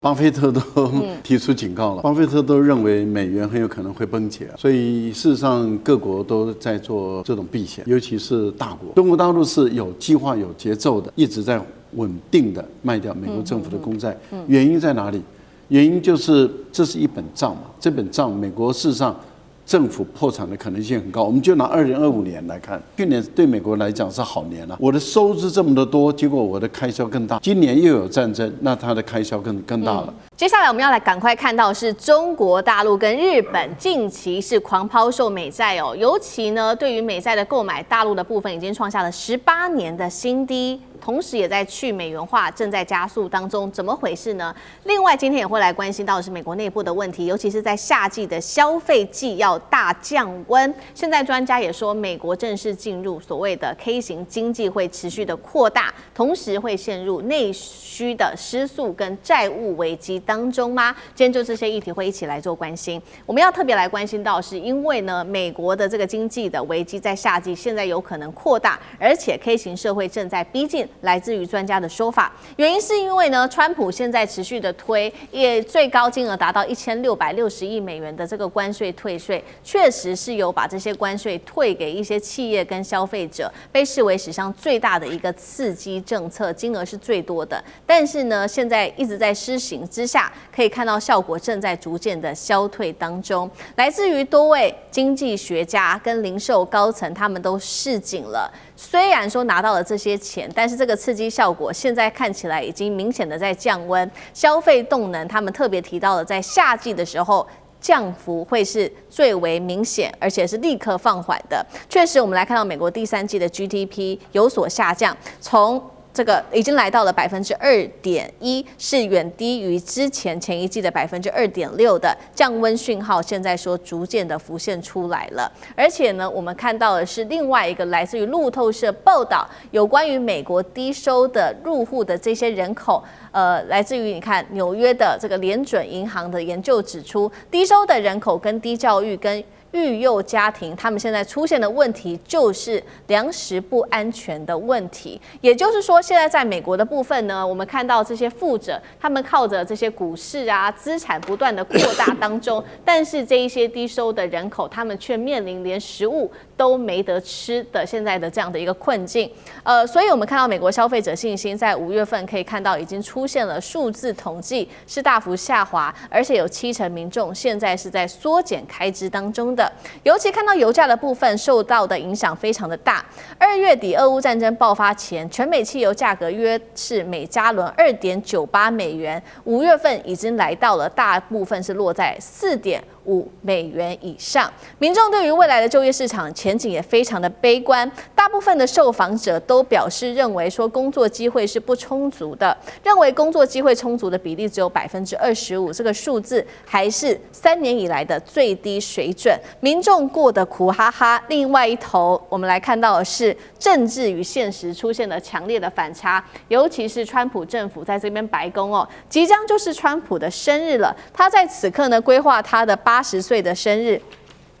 巴菲特都提出警告了，巴菲特都認為美元很有可能會崩解，所以事實上各國都在做這種避險，尤其是大國。中國大陸是有計劃、有節奏的，一直在穩定的賣掉美國政府的公債。原因在哪裡？原因就是這是一本賬嘛，這本賬美國事實上政府破產的可能性很高。我們就拿2025年來看，去年對美國來講是好年了，我的收支這麼的多，結果我的開銷更大。今年又有戰爭，那它的開銷更大了。接下来我們要來趕快看到是中國大陸跟日本近期是狂拋售美債哦，尤其呢對於美債的購買，大陸的部分已經創下了18年的新低。同時也在去美元化正在加速當中，怎麼回事呢？另外，今天也會來關心到的是美國內部的問題，尤其是在夏季的消費季要大降溫。現在專家也說，美國正式進入所謂的 K 型經濟會持續的擴大，同時會陷入內需的失速跟債務危機當中嗎？今天就這些議題會一起來做關心。我們要特別來關心到，是因為呢，美國的這個經濟的危機在夏季現在有可能擴大，而且 K 型社會正在逼近。來自於專家的說法，原因是因為呢，川普現在持續的推，也最高金額達到1660億美元的這個關稅退稅，確實是有把這些關稅退給一些企業跟消費者，被視為史上最大的一個刺激政策，金額是最多的。但是呢，現在一直在施行之下，可以看到效果正在逐漸的消退當中。來自於多位經濟學家跟零售高層，他們都示警了。雖然說拿到了這些錢，但是這個刺激效果現在看起來已經明顯的在降溫，消費動能他們特別提到了，在夏季的時候降幅會是最為明顯，而且是立刻放緩的。確實，我們來看到美國第3季的 GDP 有所下降，從這個已經來到了2.1%，是遠低於前一季的2.6%的降溫訊號，現在說逐漸的浮現出來了。而且呢，我們看到的是另外一個來自於路透社報道，有關於美國低收的入戶的這些人口。來自於你看紐約的這個聯準銀行的研究指出，低收的人口跟低教育跟育幼家庭，他們現在出現的問題就是糧食不安全的問題。也就是說，現在在美國的部分呢，我們看到這些富者，他們靠着這些股市啊資產不斷的擴大當中，但是這一些低收的人口，他們卻面臨連食物都沒得吃的現在的這樣的一個困境。所以我們看到美國消費者信心在5月份可以看到已經出現了数字統計是大幅下滑，而且有70%民眾現在是在縮減開支當中的。尤其看到油價的部分受到的影響非常的大。2月底俄烏戰爭爆發前，全美汽油價格約是每加侖2.98美元，5月份已經來到了大部分是落在4.5美元以上。民眾對於未來的就業市場前景也非常的悲觀，大部分的受訪者都表示認為說工作機會是不充足的，認為工作機會充足的比例只有25%，這個數字還是3年以來的最低水準。民眾過得苦哈哈。另外一頭，我们來看到的是政治與現實出現了強烈的反差，尤其是川普政府在這邊白宮哦，即將就是川普的生日了，他在此刻呢規劃他的80歲的生日。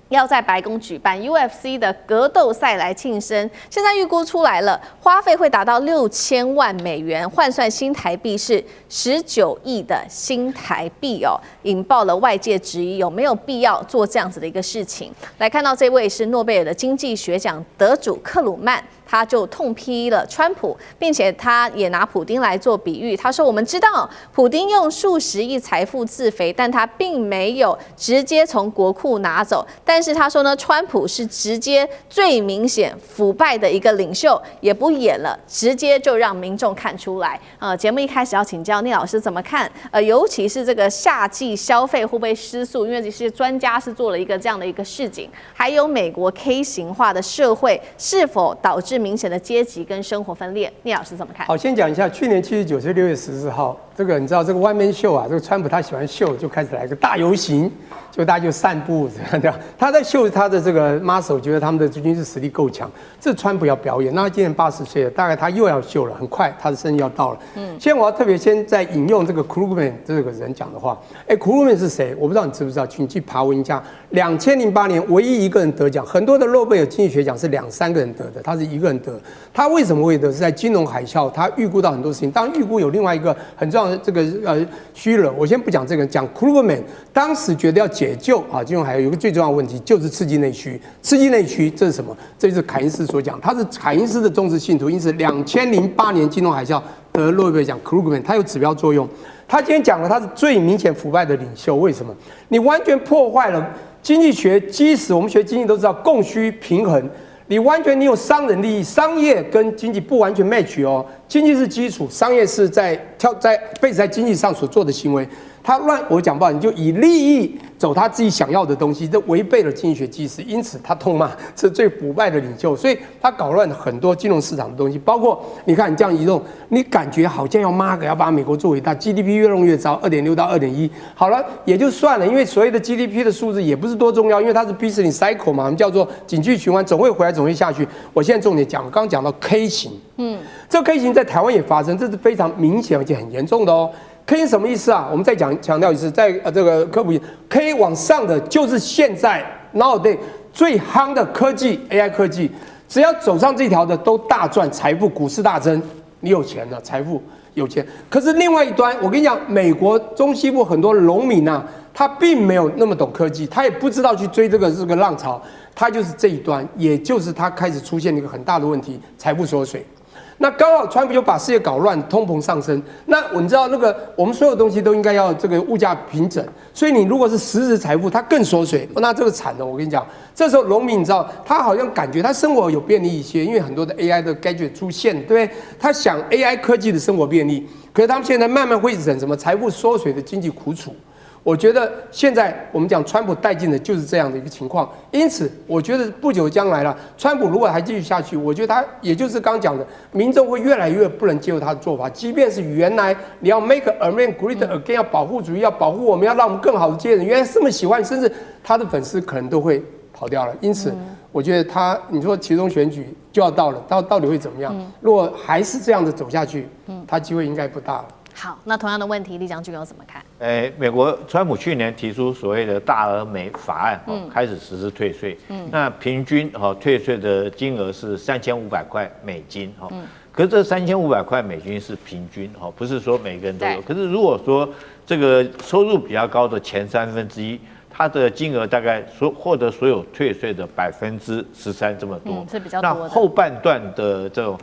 要在白宮舉辦 UFC 的格鬥賽來慶生，現在預估出來了，花費會達到6000萬美元，換算新台幣是19億的新台幣哦，引爆了外界質疑有沒有必要做這樣子的一個事情。來看到這位是諾貝爾的經濟學獎得主克魯曼。他就痛批了川普，並且他也拿普丁來做比喻。他說：“我們知道普丁用數十億財富自肥，但他並沒有直接從國庫拿走。但是他說呢，川普是直接最明顯腐敗的一個領袖，也不演了，直接就讓民眾看出來。節目一開始要請教聶老師怎麼看？尤其是這個夏季消費會不會失速？因為這些專家是做了一個這樣的一個示警，還有美國 K 型化的社會是否導致明顯的階級跟生活分裂，聶老師怎麼看？好，先講一下，去年7月9日6月14號，這個你知道這個 One Man Show 啊，這個川普他喜歡秀，就開始來一個大遊行，就大家就散步這樣的，他在秀他的這個 muscle， 覺得他們的軍事實力夠強，這川普要表演。那他今年80歲了，大概他又要秀了，很快他的生日要到了。現在我要特別先在引用這個 Krugman 這個人講的話。Krugman 是誰？我不知道你知不知道，請去爬文一下。2008年唯一一個人得獎，很多的諾貝爾經濟學獎是2-3個人得的，他是一個人得。他為什麼會得？是在金融海嘯，他預估到很多事情。當然預估有另外一個很重要這個虛了。我先不講這個，講 Krugman 當時覺得要解救啊金融海嘯，有一個最重要的問題就是刺激內需。刺激內需這是什麼？這就是凱恩斯所講，他是凱恩斯的忠實信徒，因此2008年金融海嘯得諾貝爾獎 Krugman 他有指標作用。他今天講了，他是最明顯腐敗的領袖。為什麼？你完全破壞了經濟學基石，我們學經濟都知道供需平衡。你有商人利益，商業跟經濟不完全 match 哦。經濟是基礎，商業是在base在經濟上所做的行為。我講不好，你就以利益走他自己想要的東西，這違背了經濟學基石，因此他痛罵是最腐敗的領袖，所以他搞亂了很多金融市場的東西，包括你看你這樣移動，你感覺好像要把美國做偉大 ，GDP 越弄越糟，2.6到2.1，好了也就算了，因為所謂的 GDP 的數字也不是多重要，因為它是 business cycle 嘛，我們叫做景氣循環，總會回來，總會下去。我現在重點講，我剛剛講到 K 型，這個 K 型在台灣也發生，這是非常明顯而且很嚴重的哦。K 型什麼意思啊？我們再強調一次，在這個科普 ，K 往上的就是現在 nowadays 最夯的科技 AI 科技，只要走上这條的都大賺財富，股市大增，你有錢了，財富有錢。可是另外一端，我跟你講，美國中西部很多農民啊，他並沒有那麼懂科技，他也不知道去追這個浪潮，他就是這一端，也就是他開始出現了一個很大的問題，財富縮水。那剛好川普就把世界搞亂，通膨上升。那你知道我們所有東西都應該要這個物價平整，所以你如果是實質財富，它更縮水，那這個慘了。我跟你講，這時候農民你知道，他好像感覺他生活有便利一些，因為很多的 AI 的 gadget 出現，對不對？他想 AI 科技的生活便利，可是他們現在慢慢會忍什麼財富縮水的經濟苦楚。我覺得現在我們講川普帶進的就是這樣的一個情況，因此我覺得不久將來了，川普如果還繼續下去，我覺得他也就是剛講的，民眾會越來越不能接受他的做法，即便是原來你要 make America great again， 要保護主義，要保護我們，要讓我們更好的接人，原來這麼喜歡，甚至他的粉絲可能都會跑掉了。因此，我覺得你說期中選舉就要到了，到底會怎麼樣？如果還是這樣的走下去，他機會應該不大了。好，那同樣的問題，李將軍有怎麼看？美國川普去年提出所謂的大而美法案，開始實施退稅，那平均退稅的金額是$3500美金，可是這$3500美金是平均，不是說每個人都有。可是如果說這個收入比較高的前1/3，它的金額大概獲得所有退稅的13%這麼多，是比較多的。那後半段的这種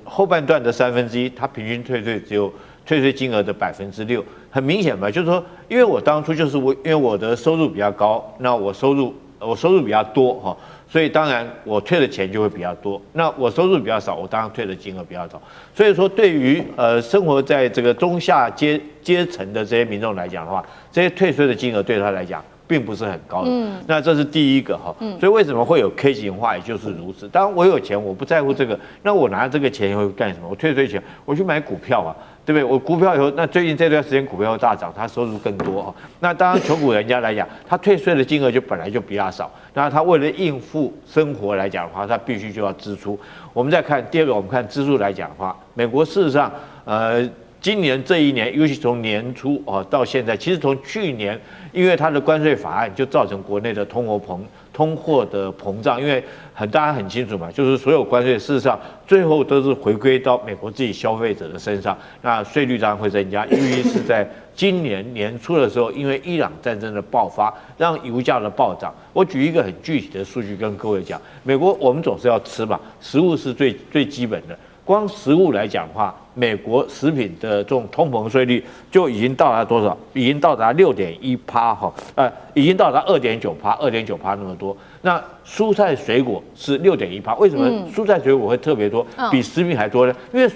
後半段的1/3，它平均退稅只有退稅金額的6%，很明顯嘛，就是說，因為我當初就是因為我的收入比較高，那我收入比較多哈，所以當然我退的錢就會比較多。那我收入比較少，我當然退的金額比較少。所以說，對於生活在這個中下階層的這些民眾來講的話，這些退稅的金額對他來講並不是很高的。那這是第一個哈。所以為什麼會有 K 型化，也就是如此。當然我有錢，我不在乎這個，那我拿這個錢會幹什麼？我退稅錢，我去買股票啊。對不對？我股票以後，那最近這段時間股票大漲，他收入更多哈。那當然窮苦人家來講，他退稅的金額就本來就比較少，那他為了應付生活來講的話，他必須就要支出。我們再看第二個，我們看支出來講的話，美國事實上，今年這一年，尤其從年初到現在，其實從去年，因為它的關稅法案就造成國內的通貨的膨脹，因為大家很清楚嘛，就是所有關稅事實上最後都是回歸到美國自己消費者的身上，那稅率當然會增加，尤其是在今年年初的時候，因為伊朗戰爭的爆發，讓油價的暴漲。我舉一個很具體的數據跟各位講，美國我們總是要吃嘛，食物是最基本的。光食物來講的話，美國食品的這種通膨稅率就已經到達多少？已經到達6.1%哈，已經到達2.9%那麼多。那蔬菜水果是6.1%，為什麼蔬菜水果會特別多，比食品還多呢？因為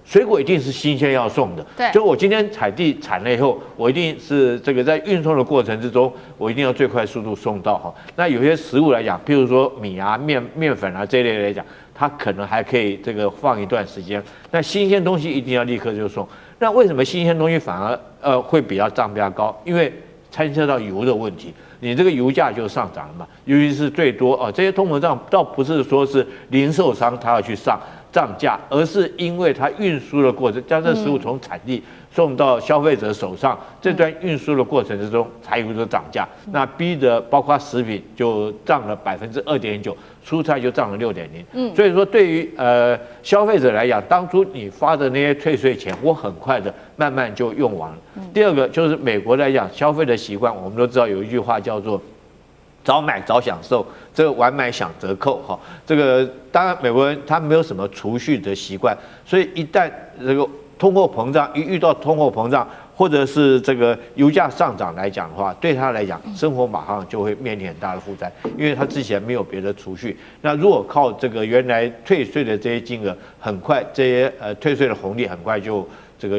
水果一定是新鮮要送的，對，就我今天採地產了以後，我一定是這個在運送的過程之中，我一定要最快速度送到哈。那有些食物來講，譬如說米啊、麵粉啊這一類來講，它可能還可以這個放一段時間。那新鮮東西一定要立刻就送。那為什麼新鮮東西反而會比較漲比較高？因為牽涉到油的問題，你這個油價就上漲了嘛。尤其是最多這些通膨脹倒不是說是零售商他要去上。漲價，而是因為它運輸的過程，將這食物從產地送到消費者手上，這段運輸的過程之中才有這漲價，那逼得包括食品就漲了2.9%，蔬菜就漲了6.0%。所以說對於消費者來講，當初你發的那些退稅錢，我很快的慢慢就用完了。第二個就是美國來講，消費的習慣，我們都知道有一句話叫做早買早享受，這個晚買享折扣哈。這個當然美國人他沒有什麼儲蓄的習慣，所以一旦這個通貨膨脹，一遇到通貨膨脹，或者是這個油價上漲來講的話，對他來講，生活馬上就會面臨很大的負擔，因為他之前沒有別的儲蓄。那如果靠這個原來退稅的這些金額，很快這些退稅的紅利很快就這個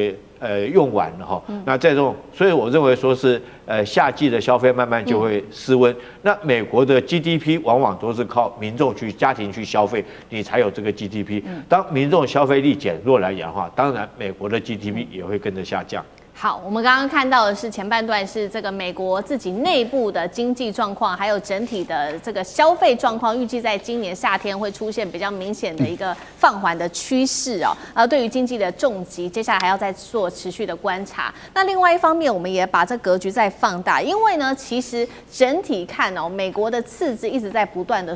用完了哈。那在这種，所以我認為說是夏季的消費慢慢就會失溫。那美國的 GDP 往往都是靠民眾去家庭去消費，你才有這個 GDP。當民眾消費力減弱來講的話，當然美國的 GDP 也會跟着下降。好，我們剛剛看到的是前半段是這個美國自己內部的經濟狀況，還有整體的這個消費狀況，預計在今年夏天會出現比較明顯的一個放緩的趨勢哦。對於經濟的重擊，接下來還要再做持續的觀察。那另外一方面，我們也把這格局再放大，因為呢，其實整體看哦，美國的赤字一直在不斷的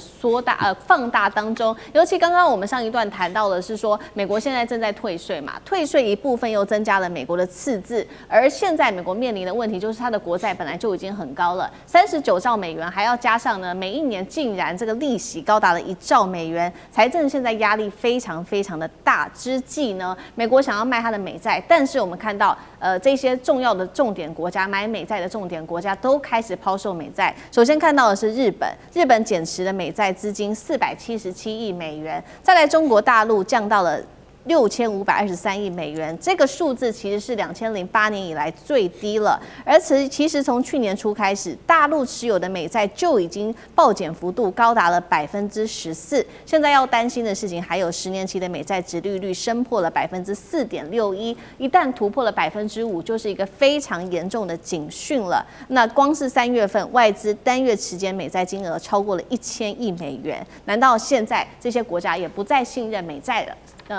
放大當中。尤其剛剛我們上一段談到的是說，美國現在正在退稅嘛，退稅一部分又增加了美國的赤字。而現在美國面臨的問題就是它的國債本來就已經很高了，39兆美元，還要加上呢，每一年竟然這個利息高達了1兆美元，財政現在壓力非常非常的大之際呢，美國想要賣它的美債，但是我們看到這些重要的重點國家買美債的重點國家都開始拋售美債。首先看到的是日本，日本減持的美債資金477億美元，再來中國大陸降到了6523億美元，這個數字其實是2008年以來最低了。而其實從去年初開始，大陸持有的美債就已經暴減幅度高達了14%。現在要擔心的事情還有10年期的美債殖利率升破了4.61%，一旦突破了5%，就是一個非常嚴重的警訊了。那光是3月份外資單月持減美債金額超過了1000億美元，難道現在這些國家也不再信任美債了？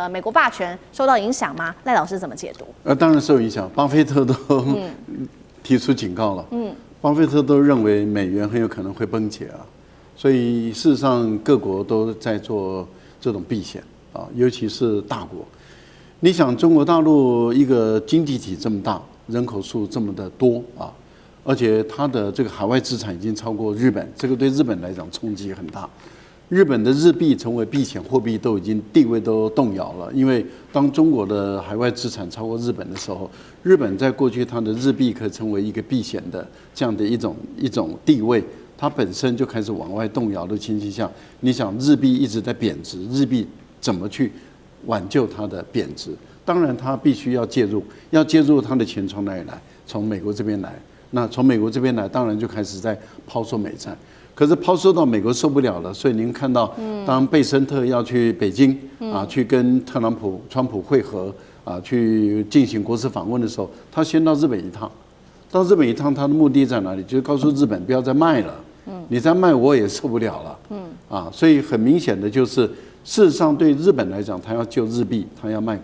美國霸權受到影響嗎？賴老師怎麼解讀？當然受影響。巴菲特都提出警告了。巴菲特都認為美元很有可能會崩解啊，所以事實上各國都在做這種避險啊，尤其是大國。你想，中國大陸一個經濟體這麼大，人口數這麼的多啊，而且它的這個海外資產已經超過日本，這個對日本來講衝擊很大。日本的日幣成為避險貨幣都已經地位都動搖了，因為當中國的海外資產超過日本的時候，日本在過去它的日幣可以成為一個避險的這樣的一種地位，它本身就開始往外動搖的情形下，你想日幣一直在貶值，日幣怎麼去挽救它的貶值？當然它必須要介入它的錢從哪裡來？從美國這邊來，那從美國這邊來，當然就開始在拋售美債。可是拋售到美國受不了了，所以您看到，當貝森特要去北京啊，去跟川普會合啊，去進行國事訪問的時候，他先到日本一趟。到日本一趟，他的目的在哪裡？就是告訴日本不要再賣了，你再賣我也受不了了。所以很明顯的就是，事實上對日本來講，他要救日幣，他要賣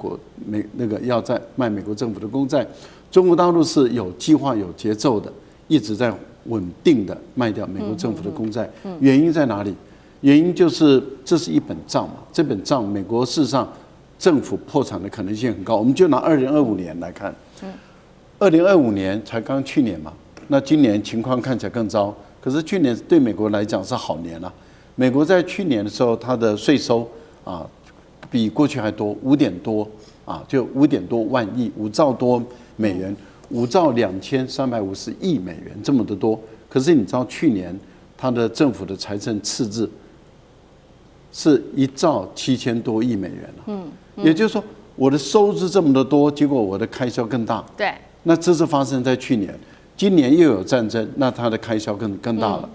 要在賣美國政府的公債。中國大陸是有計劃、有節奏的，一直在穩定的賣掉美國政府的公債，原因在哪裡？原因就是這是一本賬嘛，這本賬美國事實上政府破產的可能性很高。我们就拿2025年來看，2025年才剛去年嘛，那今年情況看起來更糟。可是去年對美國來講是好年啊，美國在去年的時候，它的稅收啊比過去還多5點多啊，就5點多萬億，5兆多美元。5兆2350億美元，這麼的多。可是你知道去年它的政府的財政赤字是1兆7000多億美元了。也就是說我的收入這麼的多，結果我的開銷更大。對。那這是發生在去年，今年又有戰爭，那它的開銷更大了。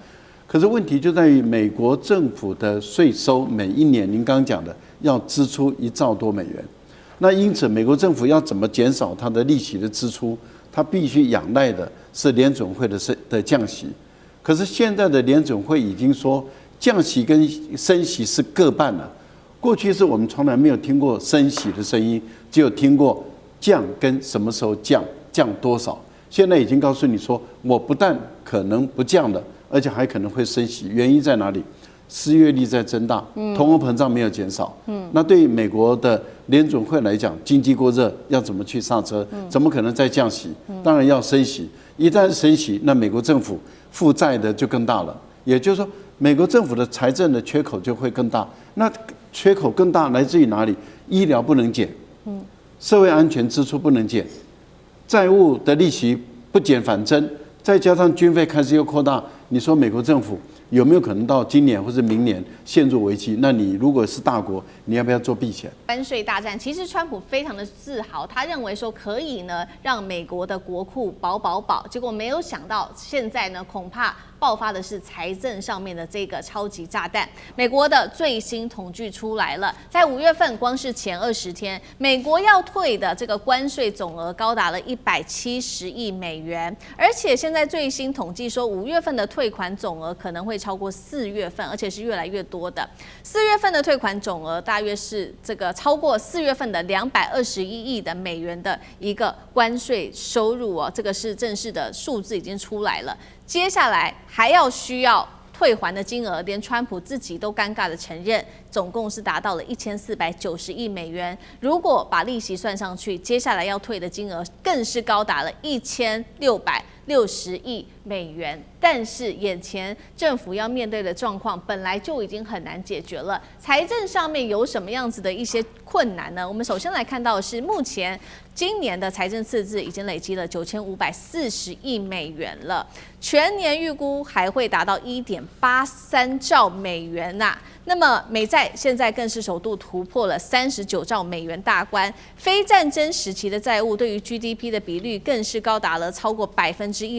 可是問題就在於美國政府的稅收每一年，您剛剛講的要支出1兆多美元。那因此美國政府要怎麼減少它的利息的支出？它必須仰賴的是聯準會的降息，可是現在的聯準會已經說降息跟升息是各半了。過去是我們從來沒有聽過升息的聲音，只有聽過降跟什麼時候降，降多少。現在已經告訴你說，我不但可能不降了，而且還可能會升息。原因在哪裡？失業率在增大，通貨膨脹沒有減少。那對於美國的聯準會來講，經濟過熱，要怎麼去剎車？怎麼可能再降息？當然要升息。一旦升息，那美國政府負債的就更大了。也就是說，美國政府的財政的缺口就會更大。那缺口更大來自於哪裡？醫療不能減，社會安全支出不能減，債務的利息不減反增，再加上軍費開始又擴大，你說美國政府有沒有可能到今年或者明年陷入危機？那你如果是大國，你要不要做避險？關稅大戰，其實川普非常的自豪，他認為說可以呢讓美國的國庫飽，結果沒有想到現在呢恐怕爆發的是財政上面的這個超級炸彈。美國的最新統計出來了，在5月份光是前20天，美國要退的這個關稅總額高達了170億美元，而且現在最新統計說5月份的退款總額可能會超過4月份，而且是越來越多的。4月份的退款總額大約是這個超過4月份的221億的美元的一個關稅收入哦，這個是正式的數字已經出來了。接下來還要需要退還的金額，連川普自己都尷尬的承認，總共是達到了1490億美元。如果把利息算上去，接下來要退的金額更是高達了1660億美元。但是眼前政府要面對的狀況本來就已經很難解決了，財政上面有什麼樣子的一些困難呢？我們首先來看到的是，目前今年的財政赤字已經累積了9540億美元了，全年預估還會達到1.83兆美元吶。那麼美債現在更是首度突破了39兆美元大關，非戰爭時期的債務對於 GDP 的比率更是高達了超過100%。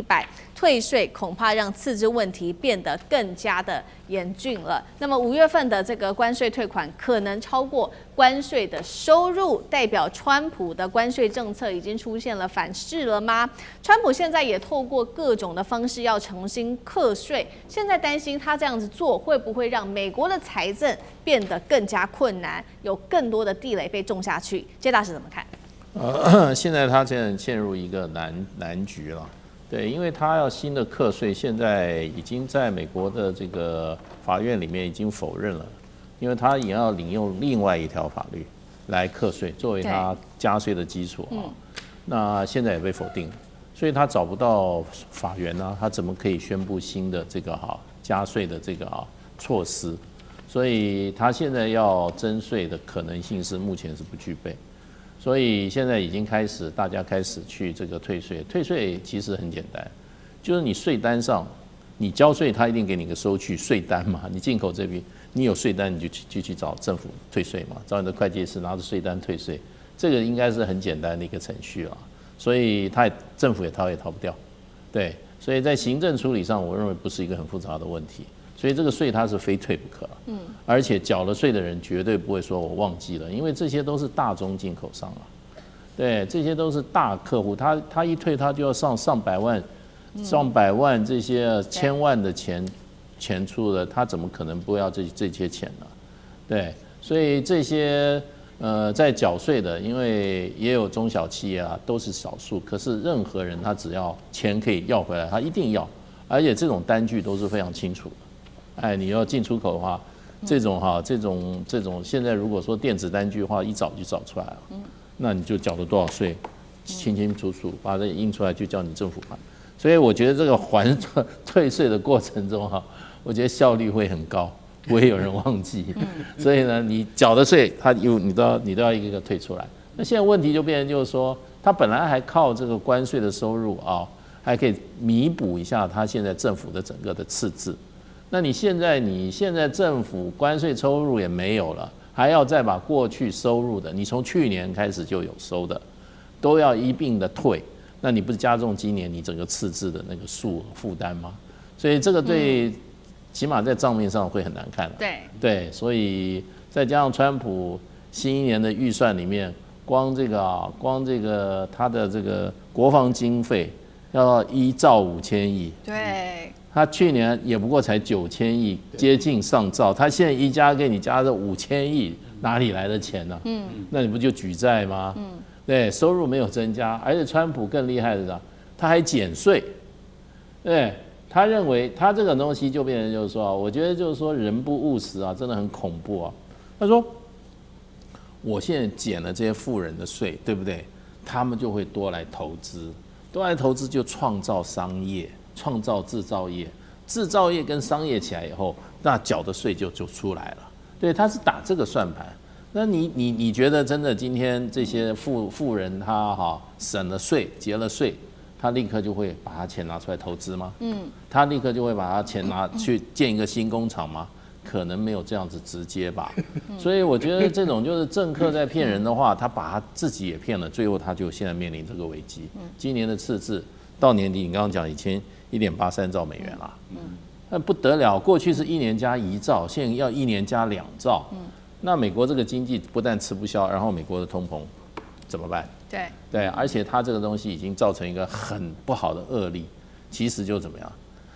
退稅恐怕讓赤字問題變得更加的嚴峻了。那麼5月份的這個關稅退款可能超過關稅的收入，代表川普的關稅政策已經出現了反噬了嗎？川普現在也透過各種的方式要重新課稅，現在擔心他這樣子做會不會讓美國的財政變得更加困難，有更多的地雷被種下去？謝大使怎麼看？現在他陷入一個難局了。對，因為他要新的課稅，現在已經在美國的這個法院裡面已經否認了，因為他也要領用另外一條法律來課稅，作為他加稅的基礎啊。那現在也被否定了，所以他找不到法源啊，他怎麼可以宣布新的這個加稅的這個措施？所以他現在要徵稅的可能性是目前是不具備。所以現在已經開始，大家開始去這個退稅。退稅其實很簡單，就是你稅單上，你交稅，他一定給你個收據稅單嘛。你進口這邊，你有稅單，你就去找政府退稅嘛，找你的會計師拿着稅單退稅。這個應該是很簡單的一個程序啊。所以政府也逃不掉，對。所以在行政處理上，我認為不是一個很複雜的問題。所以這個稅它是非退不可，而且繳了稅的人絕對不會說我忘記了，因為這些都是大宗進口商啊，對，這些都是大客戶，他一退他就要上百萬這些千萬的錢出了，他怎麼可能不要這些錢呢？對，所以這些在繳稅的，因為也有中小企業啊，都是少數，可是任何人他只要錢可以要回來，他一定要，而且這種單據都是非常清楚的。哎，你要進出口的話，這種現在如果說電子單據的話，一找就找出來了，那你就繳了多少稅，清清楚楚把這印出來就叫你政府還。所以我覺得這個退稅的過程中我覺得效率會很高，不會有人忘記。所以呢，你繳的稅，你都要一個退出來。那現在問題就變成就是說，他本來還靠這個關稅的收入還可以彌補一下他現在政府的整個的赤字。那你現在政府關稅收入也沒有了，還要再把過去收入的，你從去年開始就有收的，都要一併的退，那你不是加重今年你整個赤字的那個負擔嗎？所以這個對，起碼在賬面上會很難看了。對，所以再加上川普新一年的預算裡面，光這個他的這個國防經費要1兆5千億。對。他去年也不過才9000億，接近上兆。他現在一加給你加了5000億，哪裡來的錢呢？那你不就舉債嗎？對，收入沒有增加，而且川普更厲害的是，他還減稅，對。他認為他這個東西就變成就是說，我覺得就是說人不務實啊，真的很恐怖啊。他說，我現在減了這些富人的稅，對不對？他們就會多來投資，多來投資就創造商業，創造製造業，製造業跟商業起來以後，那繳的稅就出來了。對，他是打這個算盤。那你覺得真的今天這些富人他省了稅，結了稅？他立刻就會把他錢拿出來投資嗎？他立刻就會把他錢拿去建一個新工廠嗎？可能沒有這樣子直接吧。所以我覺得這種就是政客在騙人的話，他把他自己也騙了，最後他就現在面臨這個危機。今年的赤字到年底，你剛剛講1.83兆美元啦，那不得了。過去是1年加1兆，現在要1年加2兆。那美國這個經濟不但吃不消，然後美國的通膨怎麼辦？對，而且它這個東西已經造成一個很不好的惡例，其實就怎麼樣？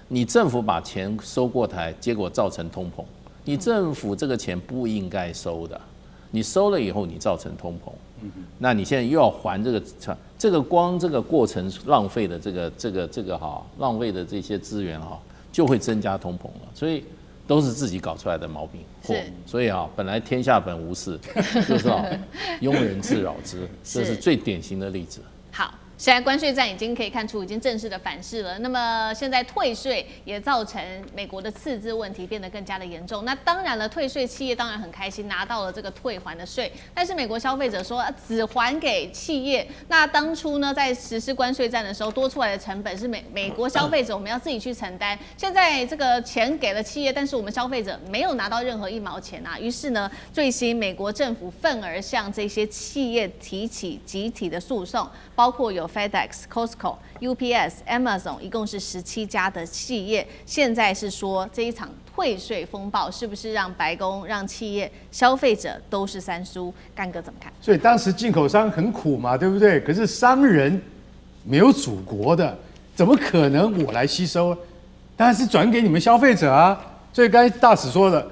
你政府把錢收過台，結果造成通膨。你政府這個錢不應該收的，你收了以後你造成通膨，那你現在又要還這個光這個過程浪費的浪費的這些資源就會增加通膨了，所以都是自己搞出來的毛病。所以本來天下本无事，就是庸人自擾之，這是最典型的例子。好。现在關稅戰已經可以看出已經正式的反噬了，那麼現在退稅也造成美國的赤字問題變得更加的嚴重。那當然了，退稅企業當然很開心拿到了這個退還的稅，但是美國消費者說只還給企業。那當初呢，在實施關稅戰的時候多出來的成本是美國消費者我們要自己去承擔，現在這個錢給了企業，但是我們消費者沒有拿到任何1毛錢啊。於是呢，最新美國政府憤而向這些企業提起集體的訴訟，包括有FedEx、Costco、UPS、Amazon， 一共是17家的企業。現在是說這一場退稅風暴是不是讓白宮、讓企業、消費者都是三輸？幹哥怎麼看？所以當時進口商很苦嘛，对不對？可是商人沒有祖國的，怎麼可能我來吸收？當然是轉給你們消費者啊。所以剛才大使說的，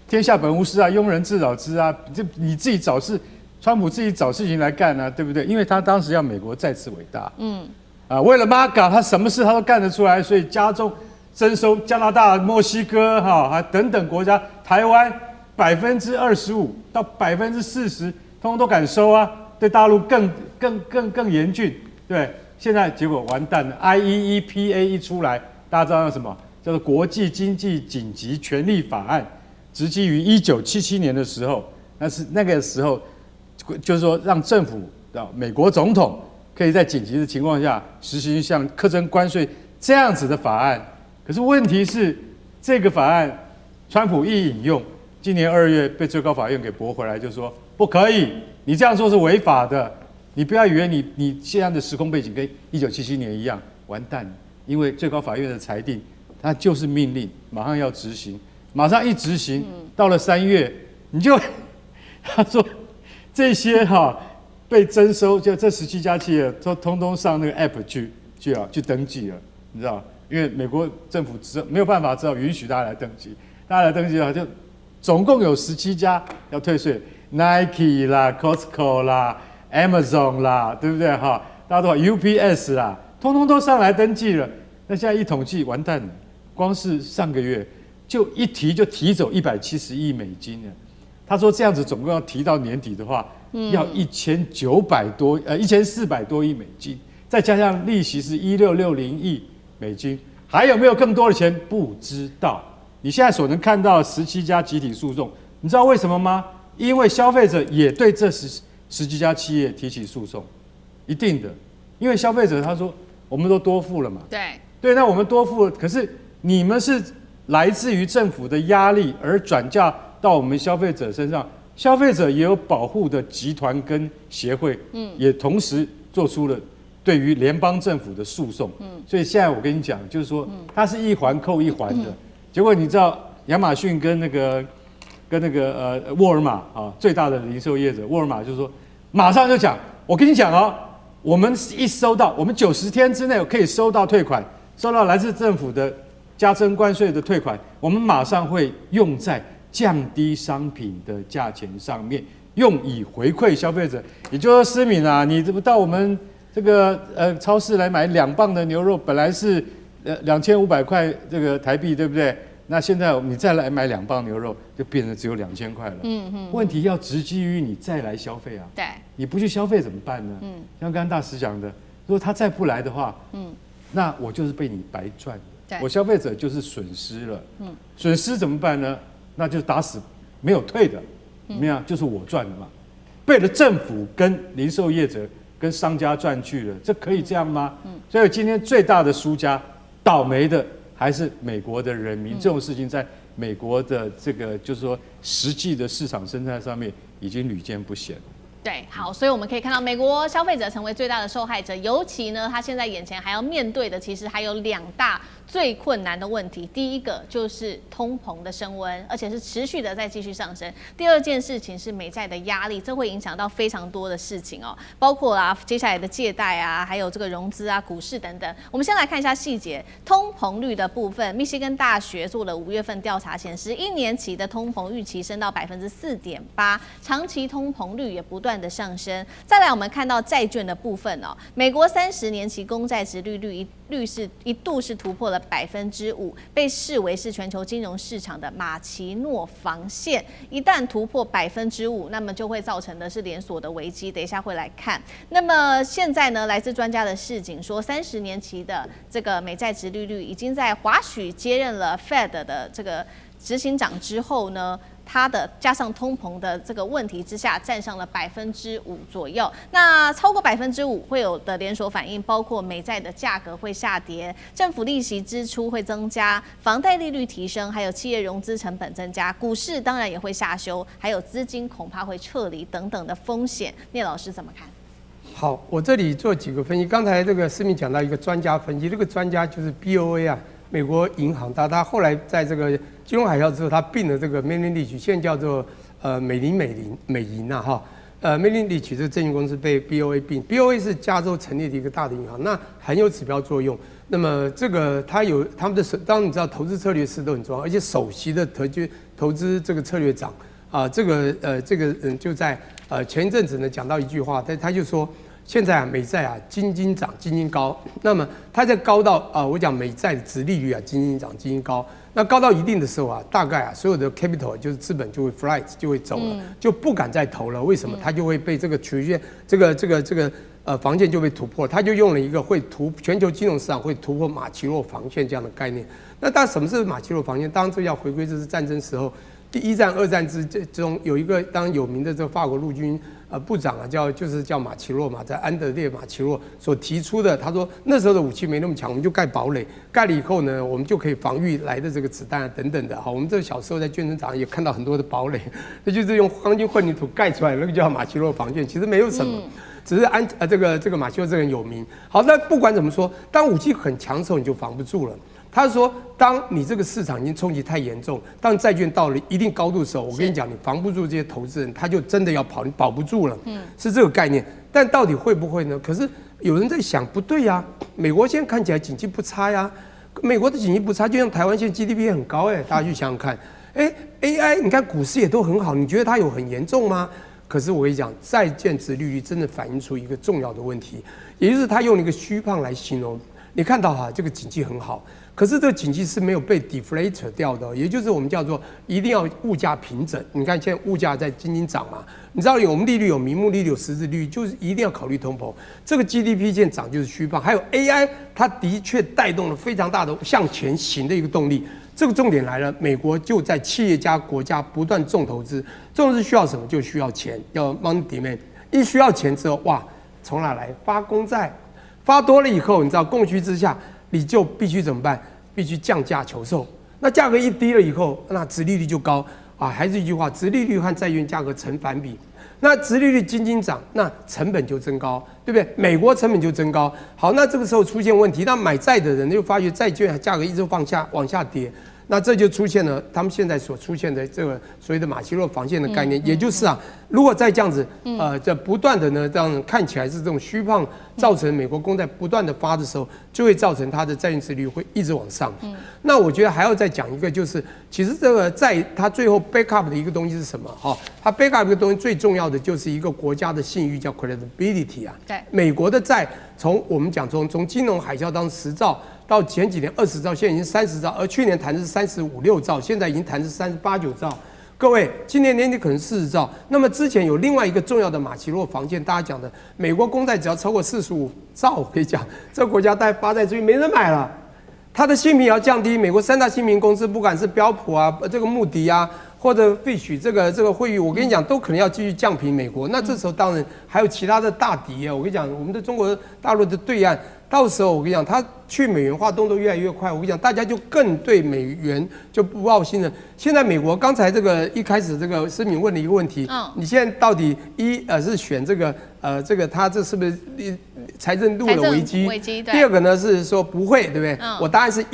天下本無事啊，庸人自擾之啊，這你自己找事。川普自己找事情來幹啊，對不對？因為他當時要美國再次偉大，為了 MAGA， 他什麼事他都幹得出來，所以加重徵收加拿大、墨西哥等等國家，台灣25%到40%，通通都敢收啊，對大陸更嚴峻，對，現在結果完蛋了 ，IEEPA 一出來，大家知道什麼？叫做國際經濟緊急權利法案，直基於1977年的時候，那個時候。就是說，讓政府美國總統可以在緊急的情況下實行像課徵關稅這樣子的法案。可是問題是，這個法案川普一引用，今年2月被最高法院給駁回來，就說不可以，你這樣做是違法的。你不要以為你現在的時空背景跟1977年一樣，完蛋，因為最高法院的裁定，它就是命令，馬上要執行，馬上一執行，到了3月，他說。這些被徵收，就這17家企業都通通上那個 app 去登記了，你知道？因為美國政府沒有辦法，只好允許大家來登記。大家來登記的話，就總共有17家要退稅 ，Nike 啦、Costco 啦、Amazon 啦，對不對大家都好 UPS 啦，通通都上來登記了。那現在一統計，完蛋了，光是上個月就提走170億美金了。他說這樣子總共要提到年底的話，要1400多億美金，再加上利息是1660億美金，還有沒有更多的錢不知道。你現在所能看到17家集體訴訟，你知道為什麼嗎？因為消費者也對這17家企業提起訴訟，一定的，因為消費者他說我們都多付了嘛，對，那我們多付了，可是你們是來自於政府的壓力而轉嫁到我們消費者身上，消費者也有保護的集團跟協會，也同時做出了對於聯邦政府的訴訟，所以現在我跟你講，就是說它是一環扣一環的，結果你知道亞馬遜跟那個沃爾瑪最大的零售業者沃爾瑪就說，馬上就講，我跟你講我們一收到，我們90天之內可以收到退款，收到來自政府的加徵關稅的退款，我們馬上會用在降低商品的價錢上面，用以回饋消費者。也就是說，思敏啊，你这不到我們這個超市來買2磅的牛肉，本來是2500塊這個台幣，對不對？那現在你再來買2磅牛肉，就變成只有2000塊了。問題要直擊於你再來消費啊。對，你不去消費怎麼辦呢？像剛剛大使講的，如果他再不來的話，那我就是被你白賺的，我消費者就是損失了。損失怎麼辦呢？那就打死沒有退的，怎麼樣？就是我賺的嘛，被了政府跟零售業者跟商家賺去了，這可以這樣嗎？所以今天最大的輸家，倒霉的還是美國的人民。這種事情在美國的這個就是說實際的市場生態上面已經屢見不鮮。对，好，所以我們可以看到，美國消費者成為最大的受害者，尤其呢，他現在眼前還要面對的，其實還有2大最困難的問題。第一個就是通膨的升溫，而且是持續的在繼續上升。第二件事情是美債的壓力，這會影響到非常多的事情哦，包括接下來的借貸啊，還有這個融資啊、股市等等。我們先來看一下細節，通膨率的部分，密西根大學做了5月份調查顯示，1年期的通膨預期升到4.8%，長期通膨率也不斷的上升。再來，我們看到債券的部分哦，美國30年期公債殖利率一度是突破了5%，被視為是全球金融市場的馬奇諾防線。一旦突破5%，那麼就會造成的是連鎖的危機。等一下會來看。那麼現在呢，來自專家的示警說，30年期的這個美債殖利率已經在華許接任了 Fed 的這個執行長之後呢，它的加上通膨的這個問題之下，占上了5%左右。那超過5%會有的連鎖反應，包括美債的價格會下跌，政府利息支出會增加，房貸利率提升，還有企業融資成本增加，股市當然也會下修，還有資金恐怕會撤離等等的風險。聶老師怎麼看？好，我這裡做幾個分析。剛才這個思敏講到一個專家分析，這個專家就是 BOA 啊，美國銀行，他後來在這個金融海嘯之後，他併了這個 Merrill Lynch，現在叫做美銀啊哈。Merrill Lynch 這個證券公司被 BOA 併 ，BOA 是加州成立的一個大的銀行，那很有指標作用。那麼這個它有他們的當然你知道投資策略師都很重要，而且首席的投資這個策略長啊，這個人就在前一陣子呢講到一句話，他就說。現在啊，美債啊，斤斤漲，斤斤高。那麼它在高到我講美債的殖利率啊，斤斤漲，斤斤高。那高到一定的時候啊，大概啊，所有的 capital 就是資本就會 flight 就會走了，就不敢再投了。為什麼？它就會被這個曲線，這個防線就被突破。它就用了一個會全球金融市場會突破馬奇諾防線這樣的概念。那當然什麼是馬奇諾防線？當然這要回歸這是戰爭時候。第1戰、2戰之中有一個當然有名的這個法國陸軍部長啊，就是叫馬奇諾嘛，在安德烈馬奇諾所提出的，他說那時候的武器沒那麼強，我們就蓋堡壘，蓋了以後呢，我們就可以防禦來的這個子彈啊等等的。好，我們這個小時候在眷村長也看到很多的堡壘，那就是用鋼筋混凝土蓋出來的，那個叫馬奇諾防線，其實沒有什麼。只是這個馬奇諾這個人有名。好，那不管怎麼說，當武器很強的時候，你就防不住了。他說，當你這個市場已經衝擊太嚴重，當債券到了一定高度的時候，我跟你講，你防不住這些投資人，他就真的要跑，你保不住了。是這個概念。但到底會不會呢？可是有人在想，不對呀，美國現在看起來經濟不差呀，美國的經濟不差，就像台灣現在 GDP 很高大家去想想看，AI 你看股市也都很好，你覺得它有很嚴重嗎？可是我跟你講，債券殖利率真的反映出一個重要的問題，也就是他用了一個虛胖來形容。你看到這個經濟很好，可是這個經濟是沒有被 deflate 掉的，也就是我們叫做一定要物價平整。你看現在物價在斤斤漲嘛，你知道我們利率有名目利率有實質利率，就是一定要考慮通膨。這個 GDP 現在漲就是虛胖，還有 AI 它的確帶動了非常大的向前行的一個動力。這個重點來了，美國就在企業家國家不斷重投資，重視需要什麼？就需要錢，要 money demand。一需要錢之後，哇，從哪來？發公債。發多了以後，你知道供需之下，你就必須怎麼辦？必須降價求售。那價格一低了以後，那殖利率就高啊。還是一句話，殖利率和債券價格成反比。那殖利率斤斤漲，那成本就增高，對不對？美國成本就增高。好，那這個時候出現問題，那買債的人又發覺債券價格一直往下跌。那這就出現了他們現在所出現的這個所謂的馬奇諾防線的概念，也就是如果再這樣子，這不斷的呢，這樣看起來是這種虛胖造成美國公債不斷的發的時候，就會造成它的債券殖利率會一直往上。那我覺得還要再講一個，就是其實這個債它最後 backup 的一個東西是什麼？哈，它 backup 一個東西最重要的就是一個國家的信譽，叫 credibility 啊。對，美國的債我們講從金融海嘯當10兆。到前幾年20兆，現在已經30兆，而去年談的是35、6兆，現在已經談的是38、9兆。各位，今年年底可能40兆。那麼之前有另外一個重要的馬奇諾防線，大家講的美國公債只要超過45兆，我可以講，這個國家帶發債出去沒人買了，它的信評也要降低。美國3大信評公司，不管是標普啊、這個穆迪啊，或者Fitch這個惠譽，我跟你講，都可能要繼續降評美國。那這時候當然還有其他的大敵啊，我跟你講，我們的中國大陸的對岸。到時候我跟你講，它去美元化動作越來越快，我跟你講，大家就更對美元就不抱信了。現在美國刚才這個一開始這個思敏問了一個問題，你現在到底是選這個他這是不是財政入了危機？第二個呢是說不會，對不對？我答案是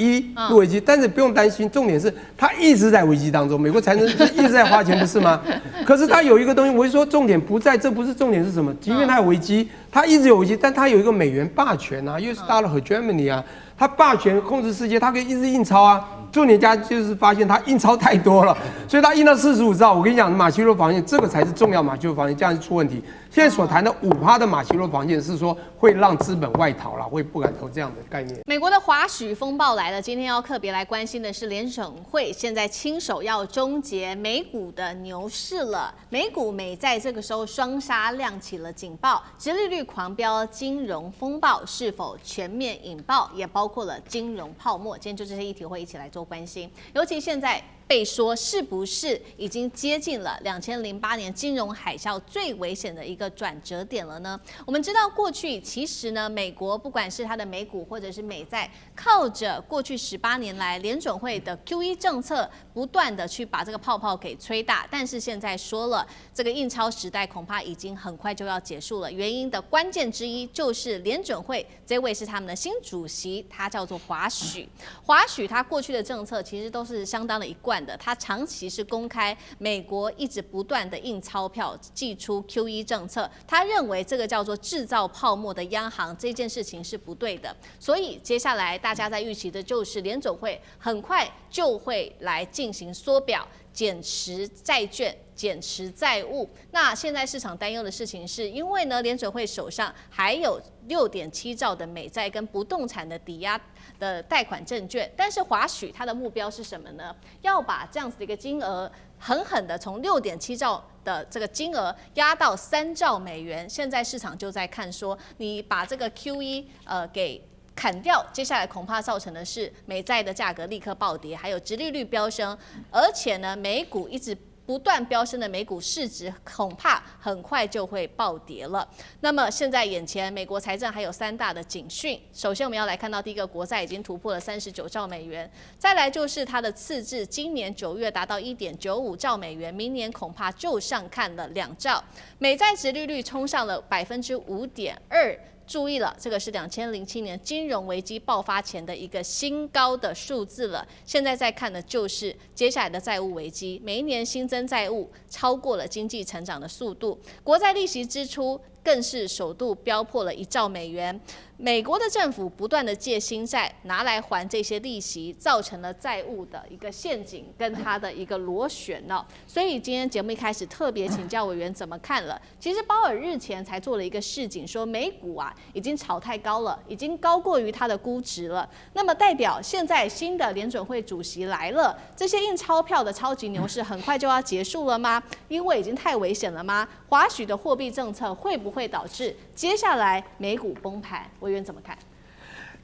入危機，但是不用擔心，重點是它一直在危機當中，美國財政是一直在花錢，不是嗎？可是它有一個東西，我會說重點不在，這不是重點是什麼？即便它有危機，它一直有危機，但它有一個美元霸權啊，US dollar 和 Germany 啊，它霸權控制世界，它可以一直印鈔啊。重點家就是發現它印鈔太多了，所以它印到45兆。我跟你講，馬奇諾防線這個才是重要，馬奇諾防線這樣就出問題。現在所談的5%的馬奇諾防線是說會讓資本外逃了，會不敢投這樣的概念。美國的華許風暴來了，今天要特別來關心的是聯準會現在親手要終結美股的牛市了。美股美債這個時候雙殺亮起了警報，殖利率狂飆，金融風暴是否全面引爆，也包括了金融泡沫。今天就這些議題會一起來做關心，尤其現在被說是不是已經接近了2008年金融海嘯最危險的一個轉折點了呢？我們知道過去其實呢，美國不管是它的美股或者是美債，靠着過去18年來聯準會的 QE 政策，不斷的去把這個泡泡給吹大。但是現在說了，這個印鈔時代恐怕已經很快就要結束了。原因的關鍵之一就是聯準會這位是他們的新主席，他叫做華許。華許他過去的政策其實都是相當的一貫。他長期是公開美國一直不斷的印鈔票，祭出 QE 政策。他認為這個叫做制造泡沫的央行這件事情是不對的，所以接下來大家在預期的就是聯準會很快就會來進行縮表、減持債券、減持債務。那現在市場擔憂的事情是，因為呢，聯準會手上還有6.7兆的美債跟不動產的抵押的貸款證券，但是華許他的目標是什麼呢？要把這樣子的一個金額狠狠的從6.7兆的這個金額壓到3兆美元。現在市場就在看說，你把這個 QE 給砍掉，接下來恐怕造成的是美債的價格立刻暴跌，還有殖利率飆升，而且呢，美股一直不斷飆升的美股市值恐怕很快就會暴跌了。那麼現在眼前美國財政還有3大的警訊。首先我們要來看到第一個，國債已經突破了39兆美元，再來就是它的次日，今年9月達到1.95兆美元，明年恐怕就上看了2兆。美債殖利率衝上了5.2%。注意了，這個是2007年金融危機爆發前的一個新高的數字了。現在在看的就是接下來的債務危機，每一年新增債務超過了經濟成長的速度，國債利息支出更是首度飆破了1兆美元。美國的政府不斷的借新債拿來還這些利息，造成了債務的一個陷阱跟它的一個螺旋哦。所以今天節目一開始特別請教委員怎麼看了。其實鮑爾日前才做了一個示警，說美股啊已經炒太高了，已經高過於它的估值了。那麼代表現在新的聯準會主席來了，這些印鈔票的超級牛市很快就要結束了嗎？因為已經太危險了嗎？華許的貨幣政策會不會導致接下來美股崩盤？委員怎麼看？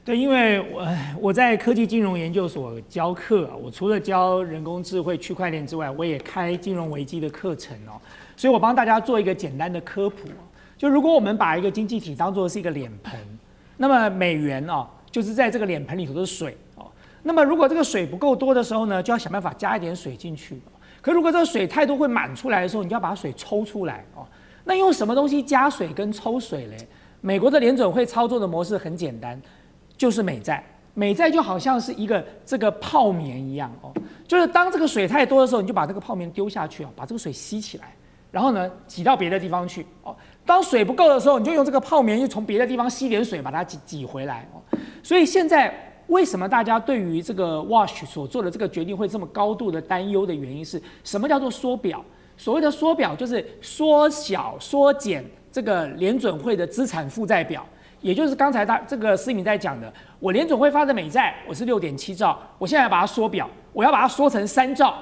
对，因為我在科技金融研究所教課，我除了教人工智慧、區塊鏈之外，我也開金融危機的課程哦，所以我幫大家做一個簡單的科普。就如果我們把一個經濟體當作是一個臉盆，那麼美元哦，就是在這個臉盆裡頭的水哦。那麼如果這個水不夠多的時候呢，就要想辦法加一點水進去。可如果這個水太多會滿出來的時候，你就要把水抽出來哦。那用什麼東西加水跟抽水嘞？美國的聯準會操作的模式很簡單，就是美債。美債就好像是一個這個泡棉一樣哦，就是當這個水太多的時候，你就把這個泡棉丟下去哦，把這個水吸起來，然後呢擠到別的地方去哦。當水不夠的時候，你就用這個泡棉，又從別的地方吸點水把它擠回來哦。所以現在為什麼大家對於這個 WASH 所做的這個決定會這麼高度的擔憂的原因是什麼？叫做縮表。所謂的縮表就是縮小、縮減這個聯準會的資產負債表。也就是剛才這個思敏在講的，我聯準會發的美債我是6.7兆，我現在要把它縮表，我要把它縮成3兆。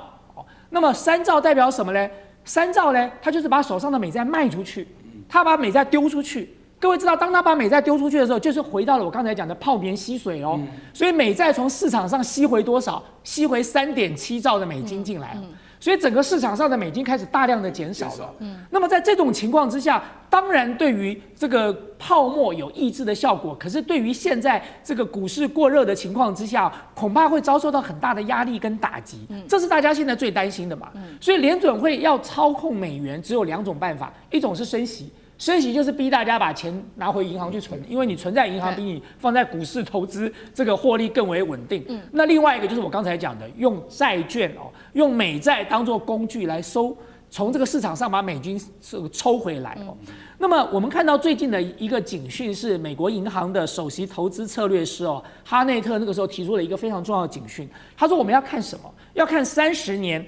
那麼3兆代表什麼呢？3兆呢，他就是把手上的美債賣出去，他把美債丟出去。各位知道，當他把美債丟出去的时候，就是回到了我剛才講的泡棉吸水哦。所以美債從市場上吸回多少？吸回3.7兆的美金進來。所以整個市場上的美金開始大量的減少了。那麼在這種情況之下，當然對於這個泡沫有抑制的效果，可是對於現在這個股市過熱的情況之下，恐怕會遭受到很大的壓力跟打擊。這是大家現在最擔心的嘛。所以聯準會要操控美元，只有2種辦法，一種是升息。升息就是逼大家把錢拿回銀行去存，因為你存在銀行比你放在股市投資這個獲利更為穩定。那另外一個就是我剛才講的，用債券哦，用美債當作工具來從這個市場上把美金抽回來哦。那麼我們看到最近的一個警訊是美國銀行的首席投資策略師哦哈內特那個時候提出了一個非常重要的警訊，他說我們要看什麼？要看30年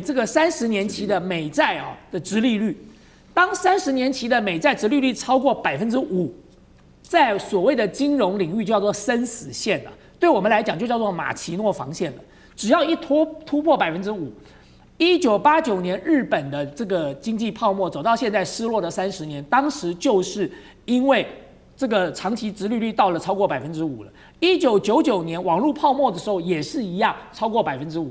這個30年期的美債啊的殖利率。當30年期的美債殖利率超過5%，在所謂的金融領域就叫做生死線了。對我們來講就叫做馬奇諾防線了。只要一突破5%，1989年日本的這個經濟泡沫走到現在失落的30年，當時就是因為這個長期殖利率到了超過5%了。1999年網絡泡沫的時候也是一樣，超過5%。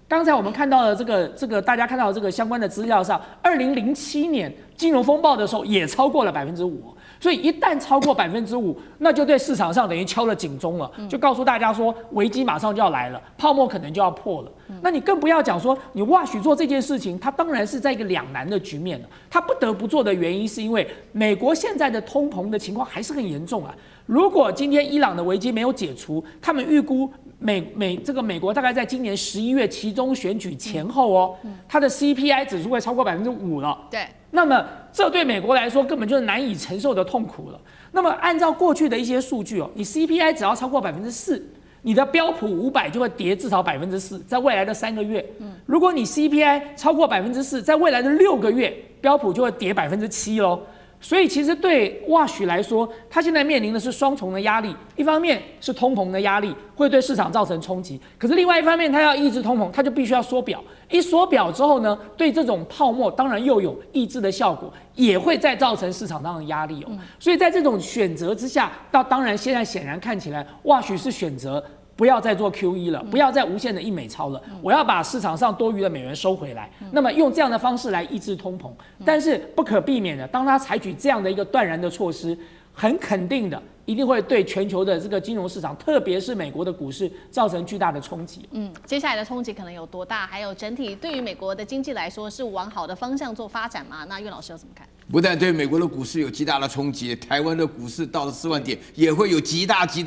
剛才我們看到的這個大家看到的這個相關的資料上，2007年金融風暴的時候也超過了5%，所以一旦超過5%，那就對市場上等於敲了警鐘了，就告訴大家說危機馬上就要來了，泡沫可能就要破了。那你更不要講說你WASH做這件事情，它當然是在一個兩難的局面了。它不得不做的原因是因為美國現在的通膨的情況還是很嚴重啊。如果今天伊朗的危機沒有解除，他們預估美國大概在今年11月期中選舉前後哦，它的 CPI 指數會超過5%了。對，那麼這對美國來說根本就是難以承受的痛苦了。那麼按照過去的一些數據哦，你 CPI 只要超過4%，你的標普500就會跌至少4%，在未来的3個月。如果你 CPI 超過4%，在未來的6個月，標普就會跌7%嘍。所以其實對WASH來說，它現在面臨的是雙重的壓力，一方面是通膨的壓力會對市場造成衝擊，可是另外一方面它要抑制通膨，它就必須要縮表，一縮表之後呢，對這種泡沫當然又有抑制的效果，也會再造成市場上的壓力哦。所以在這種選擇之下，當然現在顯然看起來WASH是選擇不要再做 QE 了，不要再無限的印美鈔了，我要把市场上多餘的美元收回來。那麼用這樣的方式來抑制通膨，但是不可避免的，當他採取這樣的一個斷然的措施，很肯定的一定會對全球的這個金融市場，特別是美國的股市造成巨大的衝擊。接下來的衝擊可能有多大？還有整體對於美國的經濟來說，是往好的方向做發展嗎？那岳老師又怎麼看？不但對美國的股市有極大的衝擊，台灣的股市到了4萬點也會有極大的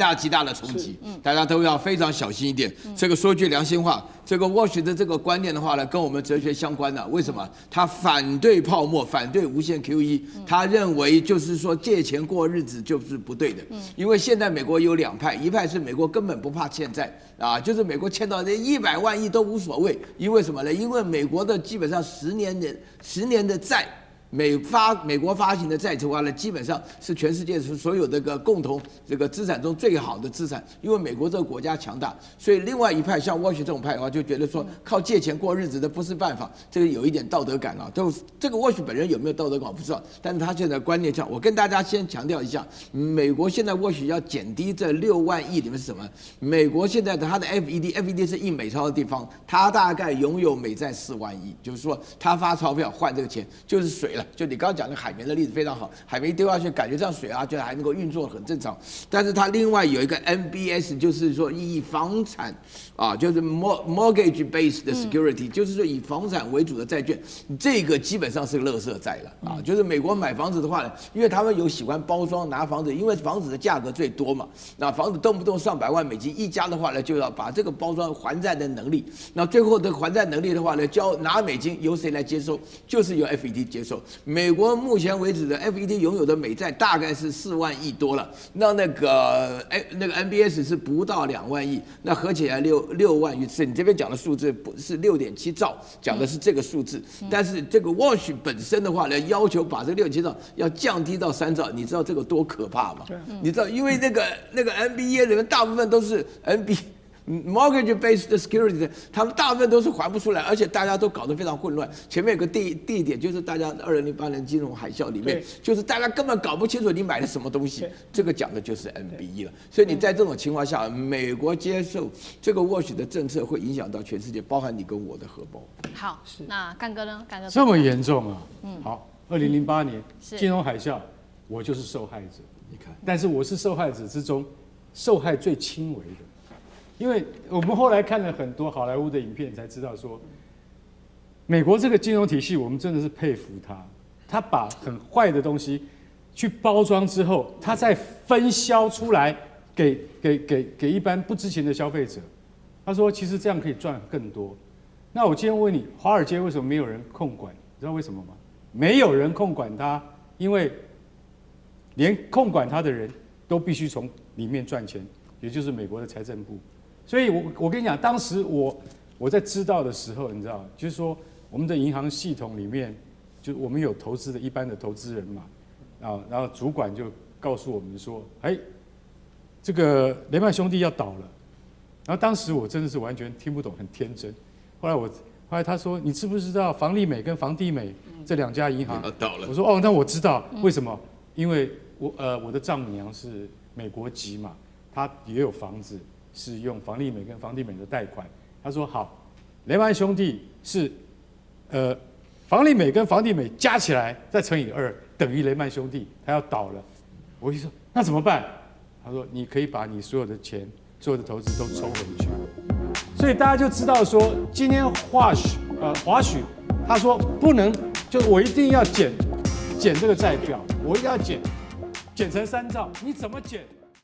衝擊。大家都要非常小心一點。這個說句良心話，這個 WASH 的這個觀念的話呢，跟我們哲學相關的。為什麼？他反對泡沫，反對無限 QE。他認為就是說借錢過日子就是不對的。因為現在美國有2派，一派是美國根本不怕欠債啊，就是美國欠到這100萬億都無所謂。因為什麼呢？因為美國的基本上10年的債。美國發行的債的話呢，基本上是全世界所有这個共同這個資產中最好的資產，因為美國這個國家強大，所以另外一派像WASH這種派的話，就覺得說靠借錢過日子的不是辦法，這個有一點道德感啊。就這個WASH本人有沒有道德感我不知道，但是他現在觀念上，我跟大家先強調一下，美國現在WASH要減低這6萬億裡面是什麼？美國現在的它的 FED 是印美鈔的地方，它大概擁有美債4萬億，就是說它發鈔票換這個錢就是水。了，就你剛剛講的海綿的例子非常好，海綿丟下去，感覺上水啊就還能夠運作很正常。但是它另外有一個 MBS， 就是說以房產啊，就是 mortgage based security， 就是說以房產為主的債券，這個基本上是個垃圾債了啊。就是美國買房子的話呢，因為他們有喜歡包裝拿房子，因為房子的價格最多嘛，那房子動不動上百萬美金，一家的話呢就要把這個包裝還債的能力，那最後的還債能力的話呢，拿美金由誰來接收？就是由 FED 接受。美國目前為止的 FED 擁有的美債大概是4萬億多了，那個 MBS 是不到2萬億，那合起來6萬億。是你這邊講的數字不是6.7兆，講的是這個數字。但是這個 Walsh 本身的話呢，要求把這個6.7兆要降低到3兆，你知道這個多可怕嗎？你知道，因為那個 MBA 裡面大部分都是 mortgage-based security， 他們大部分都是還不出來，而且大家都搞得非常混亂。前面有個地點，就是大家2008年金融海嘯裡面，就是大家根本搞不清楚你買的什麼東西。這個講的就是 MBE 了。所以你在這種情況下，美國接受這個 Walsh 的政策，會影響到全世界，包含你跟我的荷包。好，那幹哥呢？幹哥這麼嚴重啊？好，2008年金融海嘯，我就是受害者。你看，但是我是受害者之中受害最輕微的。因為我們後來看了很多好萊塢的影片，才知道說，美國這個金融體系，我們真的是佩服他。他把很壞的東西去包裝之後，他再分銷出來給一般不知情的消費者。他說，其實這樣可以賺更多。那我今天問你，華爾街為什麼沒有人控管？你知道為什麼嗎？沒有人控管它，因為連控管它的人都必須從裡面賺錢，也就是美國的財政部。所以我跟你講，當時我在知道的時候，你知道，就是說我們的銀行系統裡面，就我們有投資的一般的投資人嘛，然後主管就告訴我們說，這個雷曼兄弟要倒了。然後當時我真的是完全聽不懂，很天真。後來他說，你知不知道房利美跟房地美這2家銀行倒了？我說哦，那我知道，為什麼？因為我的丈母娘是美國籍嘛，她也有房子。是用房利美跟房地美的貸款，他說好，雷曼兄弟是房利美跟房地美加起來再乘以2等於雷曼兄弟，他要倒了。我就說那怎麼辦？他說你可以把你所有的錢、所有的投資都抽回去。所以大家就知道說，今天華許他說不能，就我一定要減這個債票，我一定要減成3兆，你怎麼減？